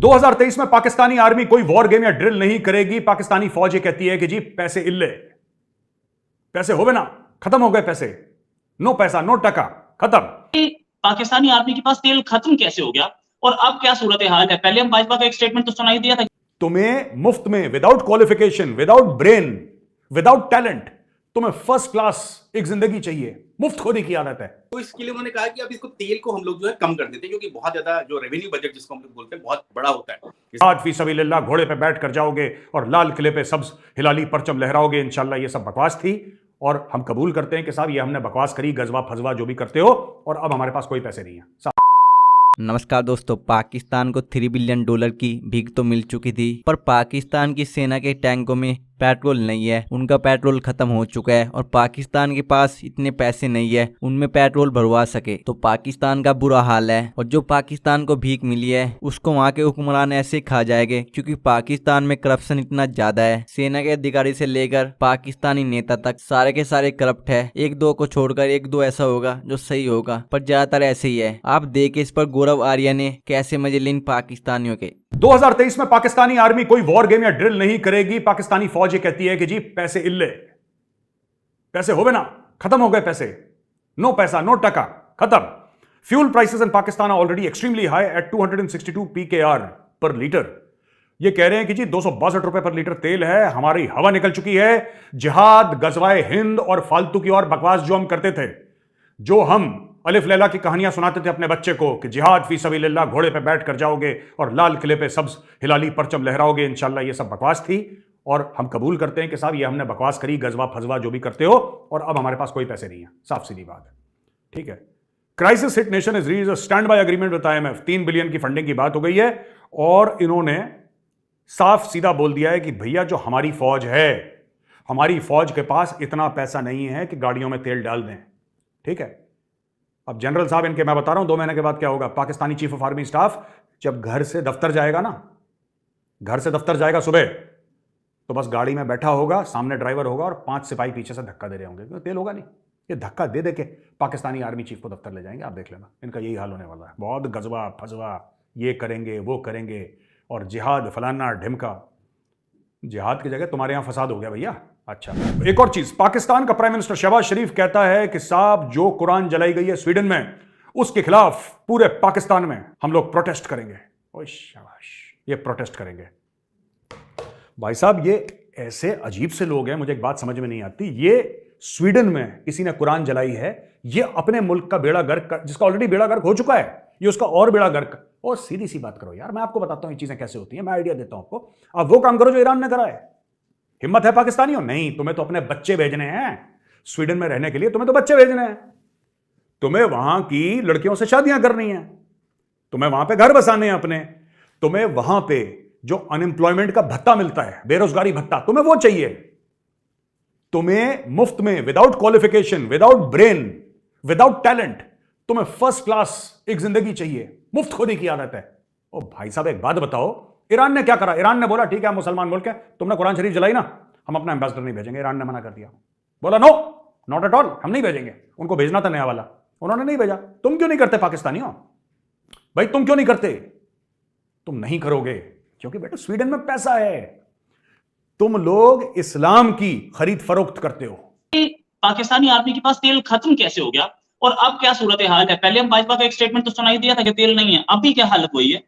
2023 में पाकिस्तानी आर्मी कोई war game या ड्रिल नहीं करेगी। पाकिस्तानी फौज ये कहती है कि जी पैसे इल्ले, पैसे होवे ना, खत्म हो गए पैसे, नो पैसा नो टका, खत्म। पाकिस्तानी आर्मी के पास तेल खत्म कैसे हो गया और अब क्या सूरत हाल है? पहले हम भाजपा का एक स्टेटमेंट तो सुनाई दिया था, तुम्हें मुफ्त में, without qualification, without brain, without talent, तुम्हें फर्स्ट क्लास एक जिंदगी चाहिए, मुफ्त खोने की आदत है। तो इसके लिए उन्होंने कहा कि अब इसको तेल को हम लोग जो है कम कर देते हैं, क्योंकि बहुत ज्यादा जो रेवेन्यू बजट जिसको हम लोग बोलते हैं बहुत बड़ा होता है। जिहाद फी सबीलिल्लाह, घोड़े पे बैठ कर जाओगे और लाल किले पे सब्ज हिलाली परचम लहराओगे, इंशाल्लाह ये सब बकवास थी और हम कबूल करते हैं कि साहब ये हमने बकवास करी, गजवा फजवा जो भी करते हो, और अब हमारे पास कोई पैसे नहीं है। नमस्कार दोस्तों, पाकिस्तान को $3 बिलियन की भीख तो मिल चुकी थी, पर पाकिस्तान की सेना के टैंकों में पेट्रोल नहीं है। उनका पेट्रोल खत्म हो चुका है और पाकिस्तान के पास इतने पैसे नहीं है उनमें पेट्रोल भरवा सके। तो पाकिस्तान का बुरा हाल है और जो पाकिस्तान को भीख मिली है उसको वहाँ के हुक्मरान ऐसे खा जाएंगे, क्योंकि पाकिस्तान में करप्शन इतना ज्यादा है। सेना के अधिकारी से लेकर पाकिस्तानी नेता तक सारे के सारे करप्ट है। एक दो को छोड़कर एक दो ऐसा होगा जो सही होगा, पर ज्यादातर ऐसे ही है। आप देखे इस पर गौरव आर्या ने कैसे मजे ली इन पाकिस्तानियों के। 2023 में पाकिस्तानी आर्मी कोई वॉर गेम या ड्रिल नहीं करेगी। पाकिस्तानी फौज ये कहती है कि जी पैसे इल्ले, पैसे होवे ना, खत्म हो गए पैसे, नो पैसा नो टका, खत्म। Fuel prices in Pakistan are already extremely high at 262 PKR per litre. ये कह रहे हैं कि जी 262 रुपए पर लीटर तेल है, हमारी हवा निकल चुकी है। जिहाद, गजवाए हिंद और फालतू की और बकवास जो हम करते थे, जो हम अलिफ लैला की कहानियां सुनाते थे अपने बच्चे को कि जिहाद फी सबीलिल्लाह, घोड़े पे बैठ कर जाओगे और लाल किले पे सब्ज हिलाली परचम लहराओगे, इंशाल्लाह ये सब बकवास थी और हम कबूल करते हैं कि साहब ये हमने बकवास करी, गजवा फजवा जो भी करते हो, और अब हमारे पास कोई पैसे नहीं है। साफ सीधी बात है, ठीक है। Crisis hit nation is reach a stand by agreement with IMF। 3 billion की फंडिंग की बात हो गई है और इन्होंने साफ सीधा बोल दिया है कि भैया जो हमारी फौज है, हमारी फौज के पास इतना पैसा नहीं है कि गाड़ियों में तेल डाल दें, ठीक है। अब जनरल साहब इनके, मैं बता रहा हूं 2 महीने के बाद क्या होगा। Pakistani chief of army staff जब घर से दफ्तर जाएगा ना, घर से दफ्तर जाएगा सुबह, तो बस गाड़ी में बैठा होगा, सामने ड्राइवर होगा और 5 सिपाही पीछे से धक्का दे रहे होंगे, क्योंकि तेल होगा नहीं। ये धक्का दे दे के पाकिस्तानी आर्मी चीफ को दफ्तर ले जाएंगे, आप देख लेना, इनका यही हाल होने वाला है। बहुत गजवा फजवा, ये करेंगे वो करेंगे और जिहाद फलाना ढिमका। जिहाद की जगह तुम्हारे यहां फसाद हो गया भैया। अच्छा, एक और चीज, पाकिस्तान का प्राइम मिनिस्टर शहबाज शरीफ कहता है कि साहब जो कुरान जलाई गई है स्वीडन में, उसके खिलाफ पूरे पाकिस्तान में हम लोग प्रोटेस्ट करेंगे। ओए शाबाश, ये प्रोटेस्ट करेंगे। भाई साहब ये ऐसे अजीब से लोग हैं, मुझे एक बात समझ में नहीं आती। ये स्वीडन में किसी ने कुरान जलाई है, ये अपने मुल्क का बेड़ा गर्क, जिसका ऑलरेडी बेड़ा गर्क हो चुका है, ये उसका और बेड़ा गर्क। और सीधी सी बात करो यार, मैं आपको बताता हूं ये चीजें कैसे होती हैं, मैं आइडिया देता हूं आपको। आप वो काम करो जो ईरान ने करा है। हिम्मत है पाकिस्तानियों? नहीं, तुम्हें तो अपने बच्चे भेजने हैं स्वीडन में रहने के लिए, तुम्हें तो बच्चे भेजने हैं, तुम्हें वहां की लड़कियों से शादियां करनी है, तुम्हें वहां पे घर बसाने हैं अपने, तुम्हें वहां पे जो अनएम्प्लॉयमेंट का भत्ता मिलता है, बेरोजगारी भत्ता, तुम्हें वो चाहिए। तुम्हें मुफ्त में, without qualification, without brain, without talent, तुम्हें फर्स्ट क्लास एक जिंदगी चाहिए, मुफ्त खोने की आदत है। ओ भाई साहब एक बात बताओ, ईरान ने क्या करा? ईरान ने बोला ठीक है हम मुसलमान मुल्क है, तुमने कुरान शरीफ जलाई ना, हम अपना एम्बेसडर नहीं भेजेंगे। ईरान ने मना कर दिया, बोला नो, नॉट एट ऑल, हम नहीं भेजेंगे। उनको भेजना था नया वाला, उन्होंने नहीं भेजा। तुम क्यों नहीं करते पाकिस्तानियों? भाई तुम क्यों नहीं करते? तुम नहीं करोगे क्योंकि बेटा स्वीडन में पैसा है। तुम लोग इस्लाम की खरीद फरोख्त करते हो। पाकिस्तानी आर्मी के पास तेल खत्म कैसे हो गया और अब क्या सूरत हाल है? पहले हम भाजपा का एक स्टेटमेंट तो सुनाई दिया था कि तेल नहीं है, अभी क्या हालत हुई है?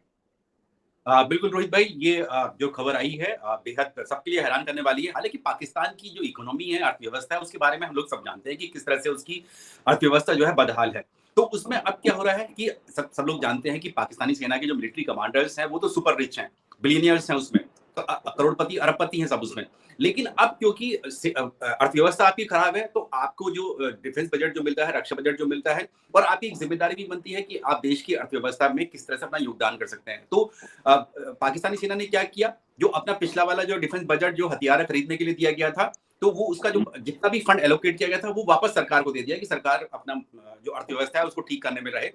बिल्कुल रोहित भाई, ये जो खबर आई है बेहद सबके लिए हैरान करने वाली है। हालांकि पाकिस्तान की जो इकोनॉमी है, अर्थव्यवस्था है, उसके बारे में हम लोग सब जानते हैं कि किस तरह से उसकी अर्थव्यवस्था जो है बदहाल है। तो उसमें अब क्या हो रहा है कि सब लोग जानते हैं कि पाकिस्तानी सेना के जो मिलिट्री कमांडर्स हैं वो तो सुपर रिच हैं, बिलियनियर्स हैं, उसमें तो करोड़पति अरबपति हैं सब उसमें। लेकिन अब क्योंकि अर्थव्यवस्था आपकी खराब है, तो आपको जो डिफेंस बजट जो मिलता है, रक्षा बजट जो मिलता है, और आपकी एक जिम्मेदारी भी बनती है कि आप देश की अर्थव्यवस्था में किस तरह से अपना योगदान कर सकते हैं। तो पाकिस्तानी सेना ने क्या किया, जो अपना पिछला वाला जो डिफेंस बजट जो हथियार खरीदने के लिए दिया गया था, तो वो उसका जो जितना भी फंड एलोकेट किया गया था वो वापस सरकार को दे दिया कि सरकार अपना जो अर्थव्यवस्था है उसको ठीक करने में रहे।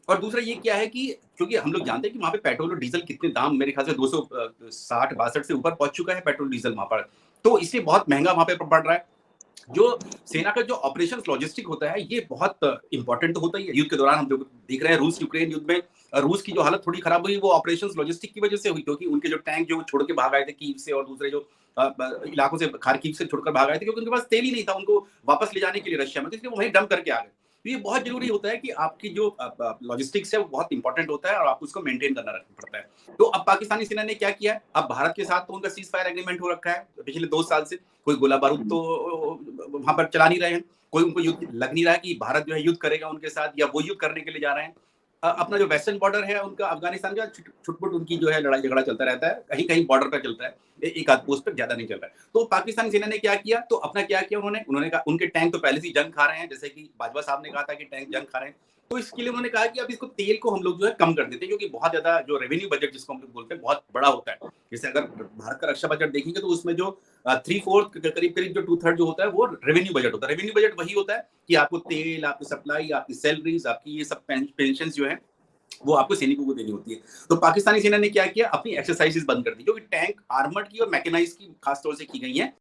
और दूसरा ये क्या है कि क्योंकि हम लोग जानते हैं कि वहां पे पेट्रोल और डीजल कितने दाम, मेरे ख्याल से 260-62 से ऊपर पहुंच चुका है पेट्रोल डीजल वहां पर, तो इसलिए बहुत महंगा वहां पे पड़ रहा है। जो सेना का जो ऑपरेशन लॉजिस्टिक होता है ये बहुत इंपॉर्टेंट तो होता ही है। युद्ध के दौरान हम लोग देख रहे हैं रूस यूक्रेन युद्ध में रूस की जो हालत थोड़ी खराब हुई वो ऑपरेशंस लॉजिस्टिक की वजह से हुई, क्योंकि उनके जो टैंक जो छोड़ के भाग आए थे कीव से और दूसरे जो इलाकों से, खार्किव से छोड़कर भाग आए थे, क्योंकि उनके पास तेल ही नहीं था उनको वापस ले जाने के लिए रशिया में, तो इसलिए वो वहीं डंप करके आ गए। तो ये बहुत जरूरी होता है कि आपकी जो लॉजिस्टिक्स है वो बहुत इंपॉर्टेंट होता है और आपको उसको मेंटेन करना पड़ता है। तो अब पाकिस्तानी सेना ने क्या किया है, अब भारत के साथ तो उनका सीज फायर एग्रीमेंट हो रखा है पिछले 2 साल से, कोई गोला बारूद तो वहां पर चला नहीं रहे हैं, कोई उनको युद्ध लग नहीं रहा है कि भारत जो है युद्ध करेगा उनके साथ या वो युद्ध करने के लिए जा रहे हैं। अपना जो वेस्टर्न बॉर्डर है उनका अफगानिस्तान का छुटपुट उनकी जो है लड़ाई झगड़ा चलता रहता है, कहीं कहीं बॉर्डर पर चलता है, एक आध पोस्ट पर ज्यादा नहीं चल रहा है। तो पाकिस्तानी सेना ने क्या किया, तो अपना क्या किया उन्होंने कहा उनके टैंक तो पहले से जंग खा रहे हैं, जैसे कि बाजवा साहब ने कहा था कि टैंक जंग खा रहे हैं, तो इसके लिए उन्होंने कहा कि अब इसको तेल को हम लोग जो है कम कर देते हैं, क्योंकि बहुत ज्यादा जो रेवेन्यू बजट जिसको हम लोग बोलते हैं बहुत बड़ा होता है। जैसे अगर भारत का रक्षा बजट देखेंगे तो उसमें जो 3/4 करीब करीब जो 2/3 जो होता है वो रेवेन्यू बजट होता है। रेवेन्यू बजट वही होता है कि आपको तेल, आपकी सप्लाई, आपकी सैलरीज, आपकी ये सब पेंशन जो है वो आपको सैनिकों को देनी होती है। तो पाकिस्तानी सेना ने क्या किया, अपनी एक्सरसाइजेस बंद कर दी, जो कि टैंक आर्मर्ड की और मैकेनाइज की खास तौर से की गई है।